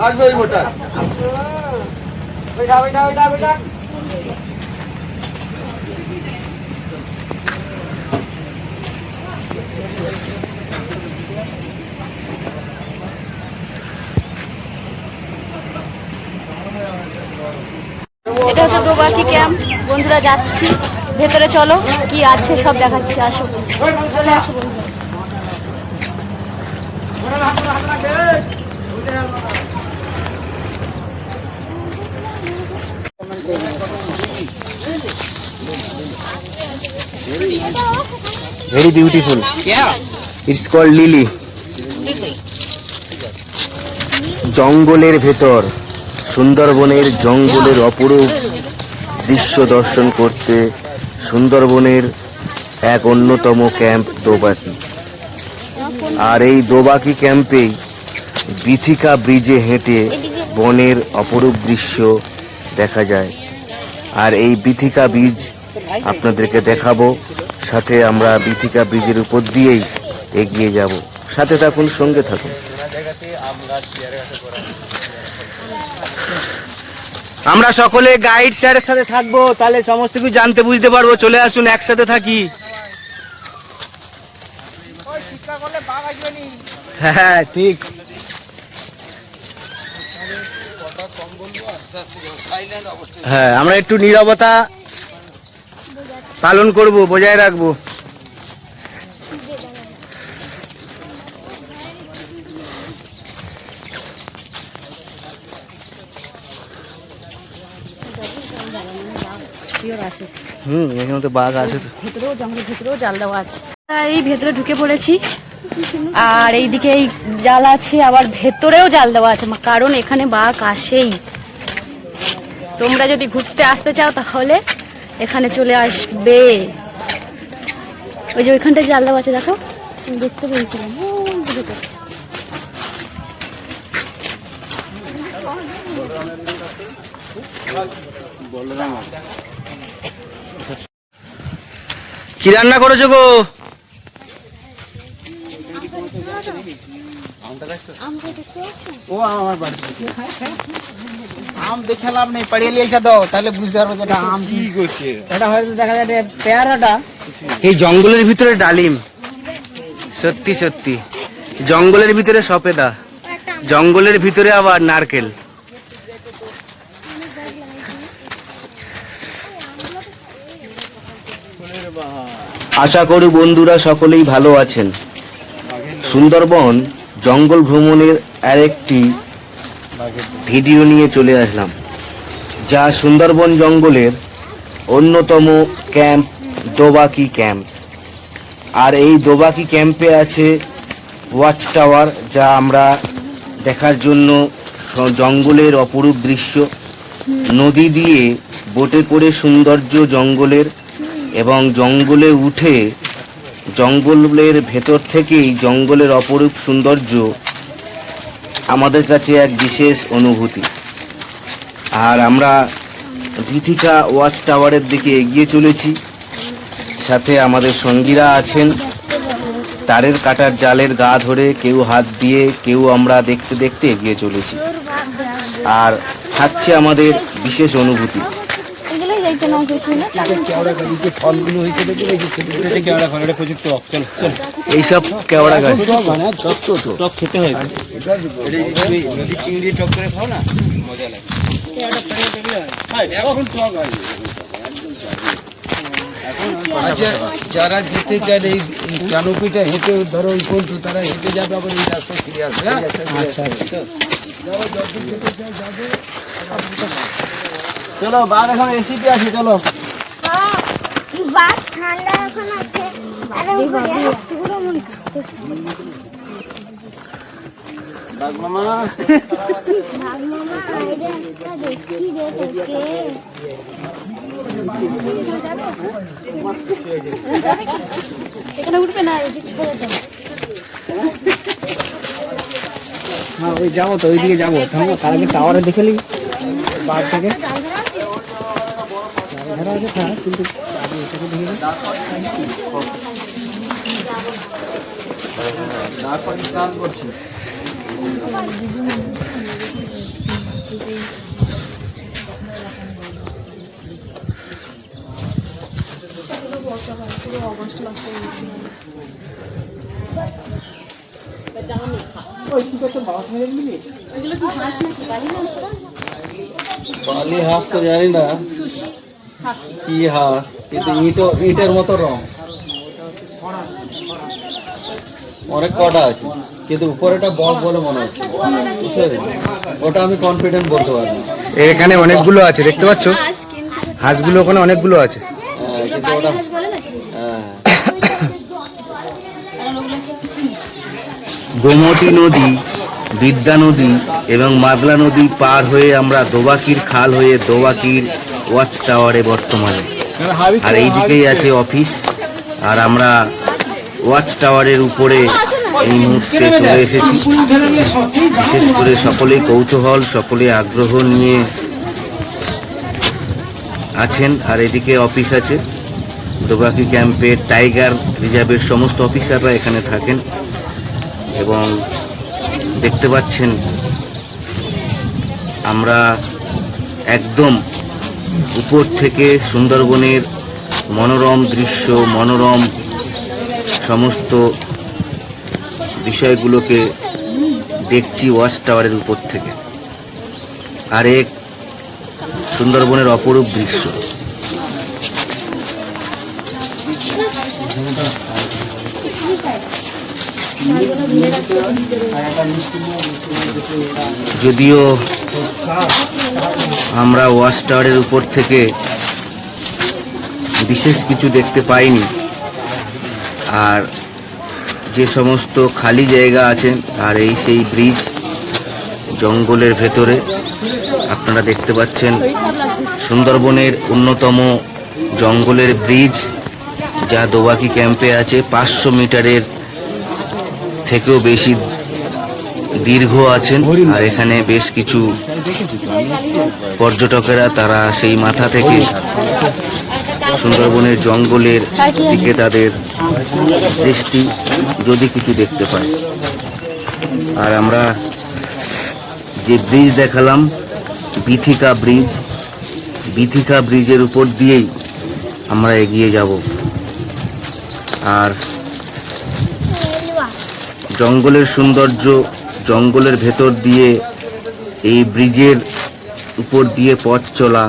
লাগবে ওই মোটা। এটা হচ্ছে দোবাকি ক্যাম্প। বন্ধুরা যাচ্ছি ভেতরে, চলো কি আছে সব দেখাচ্ছি। আসো চলে আসো বন্ধুরা। Very beautiful. Yeah. It's called lily. জঙ্গলের ভেতর, সুন্দরবনের জঙ্গলের অপরূপ দৃশ্য দর্শন করতে সুন্দরবনের এক অন্যতম ক্যাম্প দোবাকি। আর এই দোবাকি ক্যাম্পেই বিথিকা ব্রিজে হেঁটে বনের অপরূপ দৃশ্য দেখা যায়। আর এই বিথিকা ব্রিজ আপনাদেরকে দেখাবো, সাথে আমরা বিথিকা ব্রিজের উপর দিয়েই এগিয়ে যাব। সাথে থাকুন, সঙ্গে থাকুন। আমরা সকলে গাইড স্যারের সাথে থাকবো, তাহলে সমস্ত কিছু জানতে বুঝতে পারবো। চলে আসুন, একসাথে থাকি। হ্যাঁ ঠিক। হ্যাঁ, আমরা একটু নীরবতা পালন করব, বজায় রাখবো। এখানে তো বাঘ আছে, ভেতরেও জঙ্গলের ভেতরেও জাল দেওয়া আছে। এই ভেতরে ঢুকে পড়েছি, আর এইদিকে এই জাল আছে, আবার ভেতরেও জাল দেওয়া আছে, কারণ এখানে বাঘ আসেই। তোমরা যদি ঘুরতে আসতে চাও তাহলে এখানে চলে আসবে। ওই যে ওইখানটায় জাল দেওয়া আছে, দেখো দেখতে পেয়েছিলাম। কি রান্না করেছো গো? আম দেখে লাভ নেই, পাড়িয়ে নিয়ে এসে দাও, তাহলে বুঝতে পারবো যেটা আম কি করছে। এটা হয়তো দেখা যায় পেয়ারাটা এই জঙ্গলের ভিতরে ডালিম, সত্যি সত্যি জঙ্গলের ভিতরে সপেদা, জঙ্গলের ভিতরে আবার নারকেল। আশা করি বন্ধুরা সকলেই ভালো আছেন। সুন্দরবন জঙ্গল ভ্রমণের আরেকটি ভিডিও নিয়ে চলে আসলাম, যা সুন্দরবন জঙ্গলের অন্যতম ক্যাম্প দোবাকি ক্যাম্প। আর এই দোবাকি ক্যাম্পে আছে ওয়াচ টাওয়ার, যা আমরা দেখার জন্য জঙ্গলের অপরূপ দৃশ্য, নদী দিয়ে বোটে করে সৌন্দর্য জঙ্গলের, এবং জঙ্গলে উঠে জঙ্গলের ভেতর থেকেই জঙ্গলের অপরূপ সৌন্দর্য আমাদের কাছে এক বিশেষ অনুভূতি। আর আমরা বিথিকা ওয়াচ টাওয়ারের দিকে এগিয়ে চলেছি, সাথে আমাদের সঙ্গীরা আছেন। তারের কাটার জালের গা ধরে কেউ হাত দিয়ে, কেউ আমরা দেখতে দেখতে এগিয়ে চলেছি। আর থাকছে আমাদের বিশেষ অনুভূতি। এইসব কেওড়া গাছ খেতে হয়, নদী চিংড়ি টক করে খাও না, মজা লাগে। যারা যেতে চায় এই ক্যানোপিটা হেঁটে ধরো ওই পর্যন্ত, তারা হেঁটে যাবে, আবার এই রাস্তায় ফিরে আসবে। আচ্ছা আচ্ছা, চলো বাঘ এখন এসিতে আছে, চলো বাঘ ঠান্ডা এখন আছে। বাঘ মামা, বাঘ মামা আইরে একটা দেখি রে তোকে। এখানে উঠবে না, হ্যাঁ ওই যাবো তো, ওইদিকে যাবো। তার আগে টাওয়ারে দেখে নিই বাঘ থেকে। কিন্তু নাক পানি স্নান করছি। পালি হাঁস তো জানি না কি হাঁস, কিন্তু ইটের মতো রং, অনেক কটা আছে, কিন্তু উপরেটা বক বলে মনে হচ্ছে, বুঝতে পেরেছি? ওটা আমি কনফিডেন্ট বলতে পারবো। এখানে অনেকগুলো আছে, দেখতে পাচ্ছ হাঁসগুলো ওখানে অনেকগুলো আছে। হ্যাঁ, কিন্তু ওটা হ্যাঁ গোমতী নদী, বিদ্যা নদী এবং মাদলা নদী পার হয়ে আমরা দোবাকির খাল হয়ে দোবাকির ওয়াচ টাওয়ারে বর্তমানে। আর এই দিকেই আছে অফিস, আর আমরা ওয়াচ টাওয়ারের উপরে এই মুহূর্তে চলে এসেছি। বিশেষ করে সকলেই কৌতূহল, সকলে আগ্রহ নিয়ে আছেন। আর এদিকে অফিস আছে, দোবাকি ক্যাম্পের টাইগার রিজার্ভের সমস্ত অফিসাররা এখানে থাকেন। এবং দেখতে পাচ্ছেন আমরা একদম উপর থেকে সুন্দরবনের মনোরম দৃশ্য, মনোরম সমস্ত বিষয়গুলোকে দেখছি ওয়াচ টাওয়ারের উপর থেকে। আর এক সুন্দরবনের অপরূপ দৃশ্য। যদিও আমরা ওয়াচ টাওয়ারের উপর থেকে বিশেষ কিছু দেখতে পাইনি, আর যে সমস্ত খালি জায়গা আছে, আর এই সেই ব্রিজ জঙ্গলের ভেতরে আপনারা দেখতে পাচ্ছেন সুন্দরবনের অন্যতম জঙ্গলের ব্রিজ, যা দোবাকি ক্যাম্পে আছে। 500 মিটারের থেকেও বেশি দীর্ঘ আছেন। আর এখানে বেশ কিছু পর্যটকেরা তারা সেই মাথা থেকে সুন্দরবনের জঙ্গলের দিকে তাদের দৃষ্টি যদি কিছু দেখতে পায়। আর আমরা যে ব্রিজ দেখালাম, বিথিকা ব্রিজ, বিথিকা ব্রিজের উপর দিয়েই আমরা এগিয়ে যাব। আর জঙ্গলের সৌন্দর্য, জঙ্গলের ভেতর দিয়ে এই ব্রিজের উপর দিয়ে পথ চলা,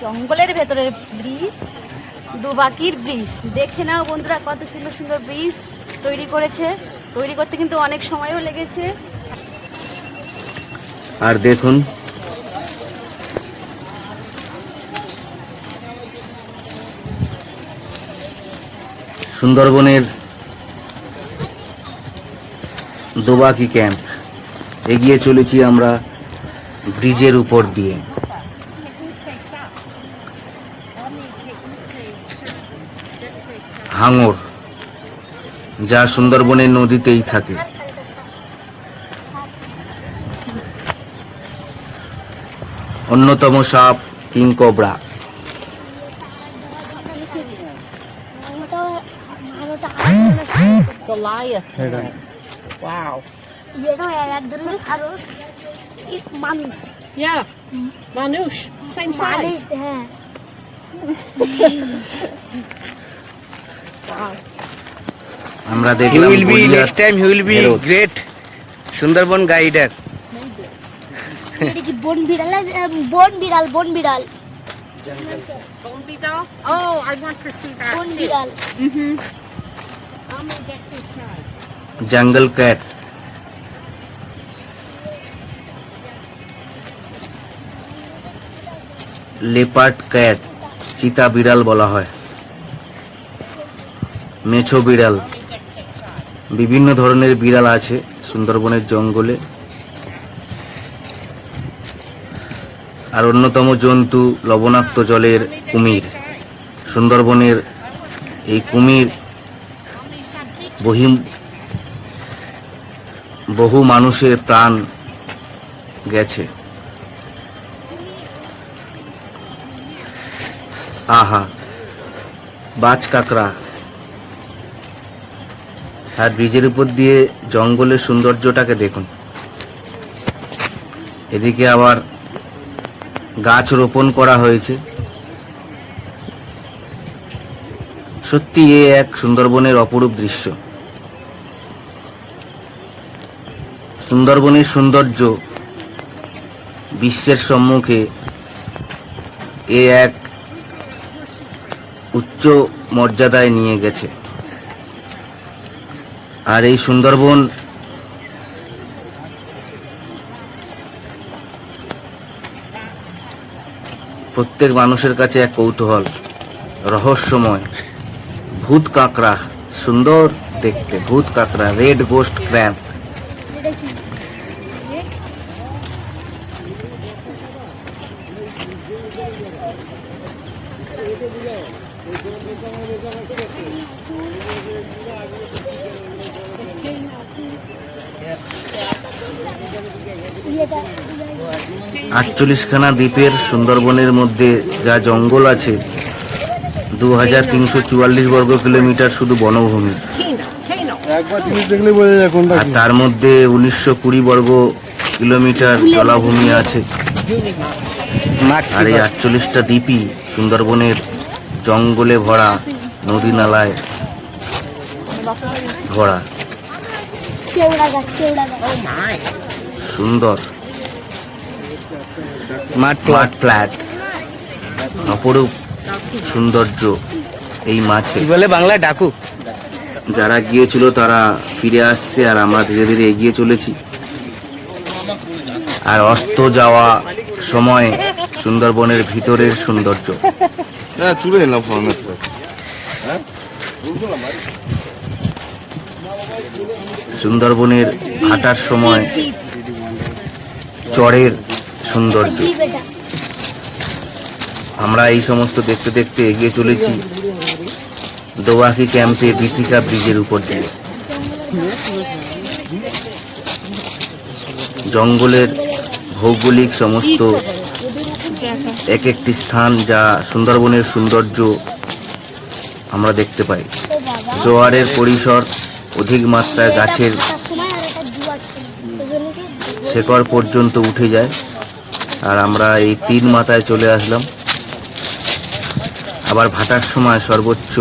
জঙ্গলের ভেতরের ব্রিজ, দোবাকির ব্রিজ। দেখে নাও বন্ধুরা, কত সুন্দর সুন্দর ব্রিজ তৈরি করেছে। তৈরি করতে কিন্তু অনেক সময়ও লেগেছে। আর দেখুন সুন্দরবনের দোবাকি ক্যাম্প। এগিয়ে চলেছি আমরা ব্রিজের উপর দিয়ে। হাঙর, যা সুন্দরবনের নদীতেই থাকে। অন্যতম সাপ কিংকবরা। এটা এক ধরনের সারস, মানুষ। Yeah, Manouche, same size. মানুষ, হ্যাঁ। আমরা দেখলাম next time he will be great Sundarban guider. এটা কি বন বিড়াল? বন বিড়াল, বন বিড়াল, Bone beetle. Oh, I want to see that. বন too. বিড়াল। I'm gonna get this guy. জঙ্গল ক্যাট, লেপার্ড ক্যাট, চিতা বিড়াল বলা হয়, মেছো বিড়াল। বিভিন্ন ধরনের বিড়াল আছে সুন্দরবনের জঙ্গলে। আর অন্যতম জন্তু লবণাক্ত জলের কুমির। সুন্দরবনের এই কুমির বহু মানুষের প্রাণ গেছে। আহা, বাজ কাঁকড়া, আর ব্রিজের উপর দিয়ে জঙ্গলের সৌন্দর্যটাকে দেখুন। এদিকে আবার গাছ রোপণ করা হয়েছে। সত্যি এ এক সুন্দরবনের অপরূপ দৃশ্য। সুন্দরবনের সৌন্দর্য বিশ্বের সম্মুখে এ এক উচ্চ মর্যাদায় নিয়ে গেছে। আর এই সুন্দরবন প্রত্যেক মানুষের কাছে এক কৌতূহল, রহস্যময়। ভূত কাঁকড়া, সুন্দর দেখতে ভূত কাঁকড়া, রেড গোস্ট ক্র্যাব। এটা 48খানা দ্বীপের সুন্দরবনের মধ্যে যা জঙ্গল আছে, 2344 বর্গ কিলোমিটার শুধু বনভূমি। একবার জিনিস দেখলে বোঝা যায় কোনটা আর তার মধ্যে 1920 বর্গ কিলোমিটার জলাভূমি আছে। আর এই 48টা দ্বীপই সুন্দরবনের জঙ্গলে ভরা, নদী নালায় ভরা। কেওড়া গাছ সুন্দর মাঠ ফ্ল্যাট, অপরূপ সৌন্দর্য এই মাছে। বলে বাংলায় ডাকু। যারা গিয়েছিল তারা ফিরে আসছে, আর আমরা ধীরে ধীরে এগিয়ে চলেছি। আর অস্ত যাওয়া সময় সুন্দরবনের ভিতরের সৌন্দর্য। হ্যাঁ, তুলে এলাম ফোনের। সুন্দরবনের হাঁটার সময় চড়ের সৌন্দর্য। আমরা এই সমস্ত দেখতে দেখতে এগিয়ে চলেছি দোবাকি ক্যাম্পে বিথিকা ব্রিজের উপর দিয়ে। জঙ্গলের ভৌগোলিক সমস্ত এক একটি স্থান যা সুন্দরবনের সৌন্দর্য আমরা দেখতে পাই। জোয়ারের পরিসর অধিক মাত্রায় গাছের শেকড় পর্যন্ত উঠে যায়। আর আমরা এই 3 মাথায় চলে আসলাম। আবার ভাটার সময় সর্বোচ্চ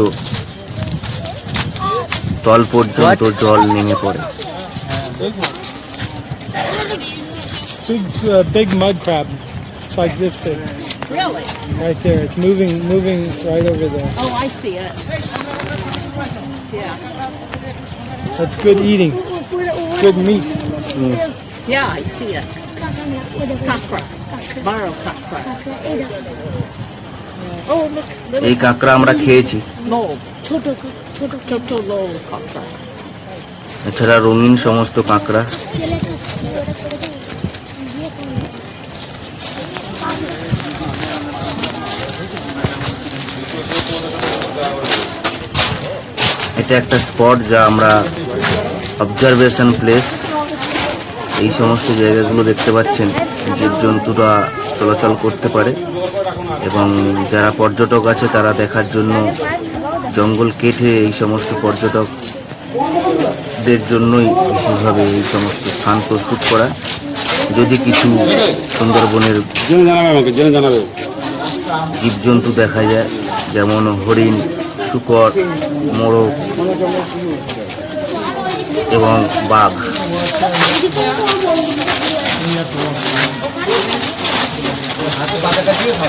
তল পর্যন্ত জল নেমে পড়ে। Big mud crab. It's like this big. Really? Right there. It's moving right over there. Oh, I see it. Yeah. That's good eating. Good meat. Yeah, I see it. Kakra. Borrow kakra. Oh, look. এই কাঁকড়া আমরা খেয়েছি। Low. ছোট low kakra. এছাড়া রঙিন সমস্ত কাঁকড়া। এটা একটা স্পট যা আমরা অবজারভেশন প্লেস। এই সমস্ত জায়গাগুলো দেখতে পাচ্ছেন, জীবজন্তুরা চলাচল করতে পারে এবং যারা পর্যটক আছে তারা দেখার জন্য জঙ্গল কেটে এই সমস্ত পর্যটকদের জন্যই বিশেষভাবে এই সমস্ত স্থান প্রস্তুত করা। যদি কিছু সুন্দরবনের জীবজন্তু দেখা যায়, যেমন হরিণ, শূকর, মোরগ এবং বাঘ।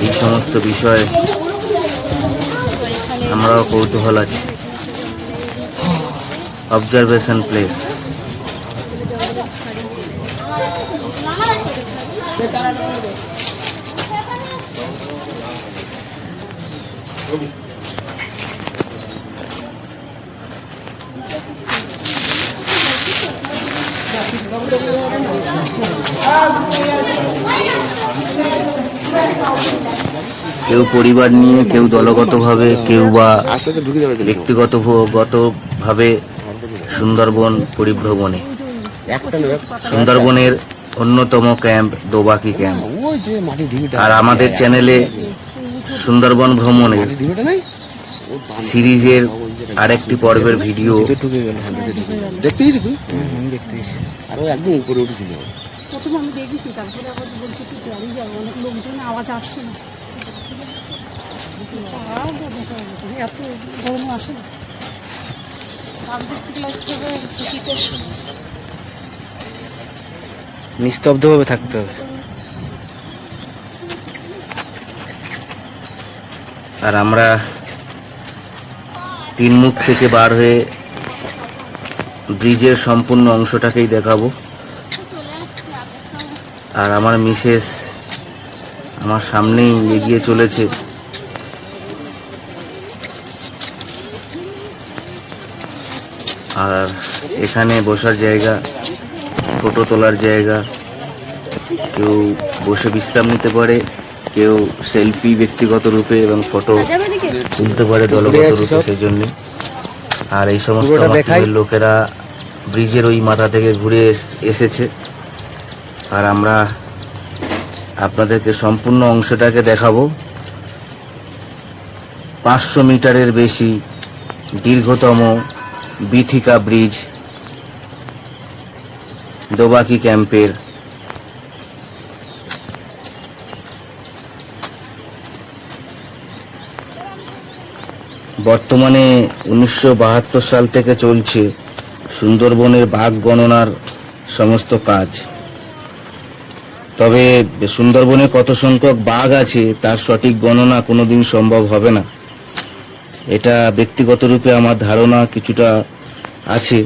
এই সমস্ত বিষয়ে আমরাও কৌতূহল আছি। Observation place. কেউ পরিবার নিয়ে, কেউ দলগতভাবে, কেউ বা ব্যক্তিগতভাবে সুন্দরবন পরিভ্রমণে। সুন্দরবনের অন্যতম ক্যাম্প দোবাকি ক্যাম্প। আর আমাদের চ্যানেলে সুন্দরবন ভ্রমণের সিরিজের আরেকটি পর্বের ভিডিও দেখতে গেছি তুই? আরো একদম উপরে উঠেছিল। প্রথমে আমি দেখেছি, তারপরে আবার বলছি একটু পরে যাবো, অনেক লোকজন আওয়াজ আসছে না। এত গরম আসে না। শীতের সময় নিস্তব্ধভাবে থাকতে হবে। আর আমরা তিন মুখ থেকে বার হয়ে ব্রিজের সম্পূর্ণ অংশটাকেই দেখাবো। আর আমার মিসেস আমার সামনেই এগিয়ে চলেছে। আর এখানে বসার জায়গা, ফটো তোলার জায়গা, কেউ বসে বিশ্রাম নিতে পারে, কেউ সেলফি ব্যক্তিগত রূপে এবং ফটো তুলতে পারে দলগত রূপে, সেই জন্য। আর এই সমস্ত মাধ্যমের লোকেরা ব্রিজের ওই মাথা থেকে ঘুরে এসেছে। আর আমরা আপনাদেরকে সম্পূর্ণ অংশটাকে দেখাবো। 500 মিটারের বেশি দীর্ঘতম বিথিকা ব্রিজ, দোবাকি ক্যাম্পের। বর্তমানে 1972 সাল থেকে চলছে সুন্দরবনের বাঘ গণনার সমস্ত কাজ। তবে সুন্দরবনে কত সংখ্যক বাঘ আছে তার সঠিক গণনা কোনোদিন সম্ভব হবে না। এটা ব্যক্তিগত রূপে আমার ধারণা কিছুটা আছে।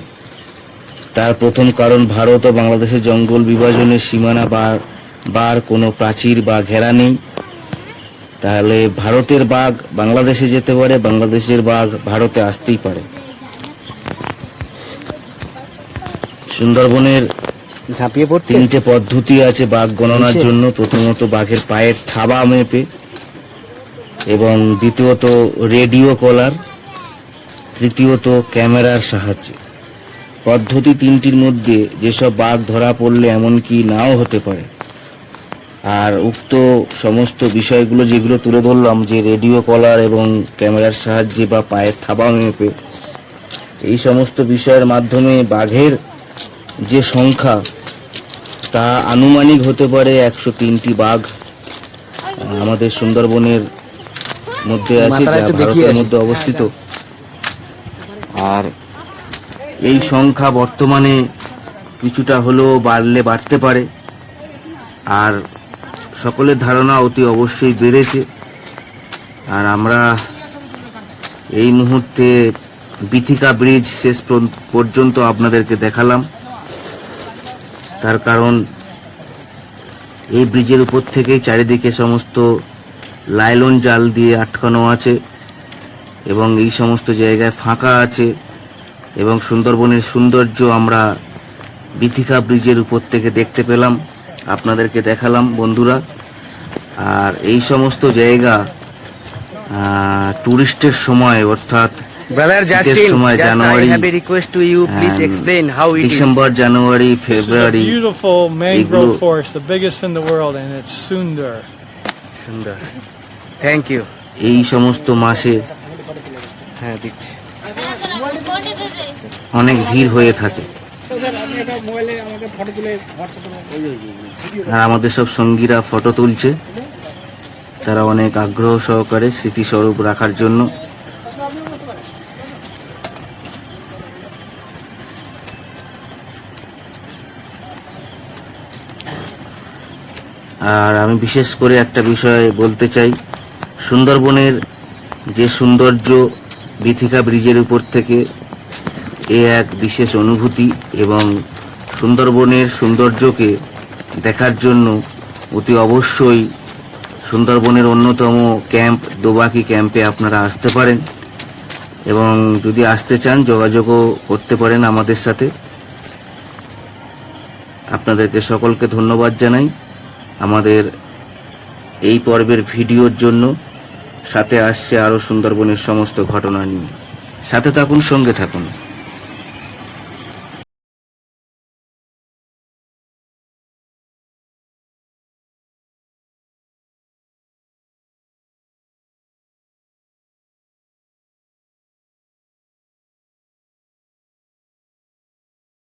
তার প্রথম কারণ, ভারত ও বাংলাদেশের জঙ্গল বিভাজনের সীমানা বা কোনো প্রাচীর বা ঘেরা নেই। তাহলে ভারতের বাঘ বাংলাদেশে যেতে পারে, বাংলাদেশের বাঘ ভারতে আসতেই পারে। সুন্দরবনের ঝাঁপিয়ে পড়তে 3টে পদ্ধতি আছে বাঘ গণনার জন্য। প্রথমত বাঘের পায়ের থাবা মেপে, এবং দ্বিতীয়ত রেডিও কলার, তৃতীয়ত ক্যামেরার সাহায্যে। পদ্ধতি 3টির মধ্যে যেসব বাঘ ধরা পড়লে এমনকি নাও হতে পারে। আর উক্ত সমস্ত বিষয়গুলো যেগুলো তুলে ধরলাম, যে রেডিও কলার এবং ক্যামেরার সাহায্যে বা পায়ের থাবা মেপে, এই সমস্ত বিষয়ের মাধ্যমে বাঘের যে সংখ্যা তা আনুমানিক হতে পারে 103টি বাঘ আমাদের সুন্দরবনের মধ্যে আছে, যা ভারতের মধ্যে অবস্থিত। আর এই সংখ্যা বর্তমানে কিছুটা হলেও বাড়তে পারে। আর সকলের ধারণা অতি অবশ্যই বেড়েছে। আর আমরা এই মুহূর্তে বিথিকা ব্রিজ শেষ পর্যন্ত আপনাদেরকে দেখালাম। তার কারণ এই ব্রিজের উপর থেকেই চারিদিকে সমস্ত লাইলন জাল দিয়ে আটকানো আছে, এবং এই সমস্ত জায়গায় ফাঁকা আছে, এবং সুন্দরবনের সৌন্দর্য আমরা বিথিকা ব্রিজের উপর থেকে দেখতে পেলাম, আপনাদেরকে দেখালাম বন্ধুরা। আর এই সমস্ত জায়গা টুরিস্টের সময়, অর্থাৎ সময় January, December, January, February, It's a beautiful mangrove forest, the biggest in the world, and it's Sundar. সুন্দর। Thank you. এই সমস্ত মাসে অনেক ভিড় হয়ে থাকে। আর আমাদের সব সঙ্গীরা ফটো তুলছে, তারা অনেক আগ্রহ সহকারে স্মৃতিস্বরূপ রাখার জন্য। আর আমি বিশেষ করে একটা বিষয় বলতে চাই, সুন্দরবনের যে সৌন্দর্য বিথিকা ব্রিজের উপর থেকে, এ এক বিশেষ অনুভূতি। এবং সুন্দরবনের সৌন্দর্যকে দেখার জন্য অতি অবশ্যই সুন্দরবনের অন্যতম ক্যাম্প দোবাকি ক্যাম্পে আপনারা আসতে পারেন, এবং যদি আসতে চান যোগাযোগও করতে পারেন আমাদের সাথে। আপনাদেরকে সকলকে ধন্যবাদ জানাই আমাদের এই পর্বের ভিডিওর জন্য। সাথে আসছে আরও সুন্দরবনের সমস্ত ঘটনা নিয়ে। সাথে থাকুন, সঙ্গে থাকুন।